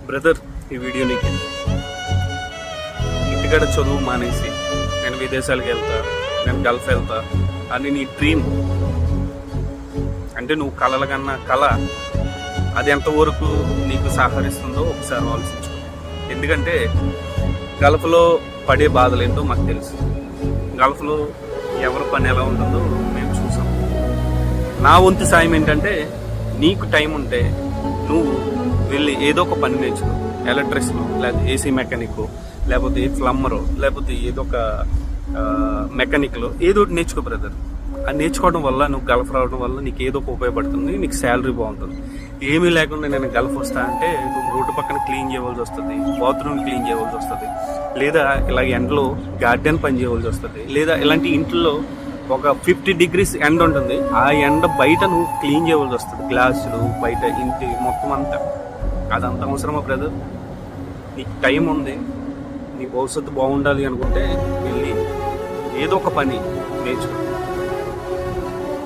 Brother, ఈ video నీకు ఇంటికాడ చదువు మానేసి నేను విదేశాలకు వెళ్తా, నేను గల్ఫ్ వెళ్తా అని నీ డ్రీమ్, అంటే నువ్వు కలల కన్నా కళ, అది ఎంతవరకు నీకు సహకరిస్తుందో ఒకసారి ఆలోచించుకో. ఎందుకంటే గల్ఫ్లో పడే బాధలు ఏంటో మాకు తెలుసు. గల్ఫ్లో ఎవరి పని ఎలా ఉంటుందో మేము చూసాం. నా వంతు సాయం ఏంటంటే, నీకు టైం ఉంటే నువ్వు వెళ్ళి ఏదో ఒక పని నేర్చుకో. ఎలక్ట్రిషియన్, లేకపోతే ఏసీ మెకానిక్, లేకపోతే ప్లంబరు, లేకపోతే ఏదో ఒక మెకానిక్లో ఏదో ఒకటి నేర్చుకో బ్రదర్. అది నేర్చుకోవడం వల్ల నువ్వు గల్ఫ్ రావడం వల్ల నీకు ఏదో ఒక ఉపయోగపడుతుంది, నీకు శాలరీ బాగుంటుంది. ఏమీ లేకుండా నేను గల్ఫ్ వస్తా అంటే నువ్వు రోడ్డు పక్కన క్లీన్ చేయవలసి వస్తుంది, బాత్రూమ్ క్లీన్ చేయవలసి వస్తుంది, లేదా ఇలా ఎండలో గార్డెన్ పని చేయవలసి వస్తుంది, లేదా ఇలాంటి ఇంట్లో ఒక 50 degrees ఎండ ఉంటుంది, ఆ ఎండ బయట నువ్వు క్లీన్ చేయవలసి వస్తుంది. గ్లాసులు బయట, ఇంటి మొత్తం అంతా. అదంత అవసరమా బ్రదర్? నీకు టైం ఉంది, నీ భవిష్యత్తు బాగుండాలి అనుకుంటే వెళ్ళి ఏదో ఒక పని నేర్చుకో.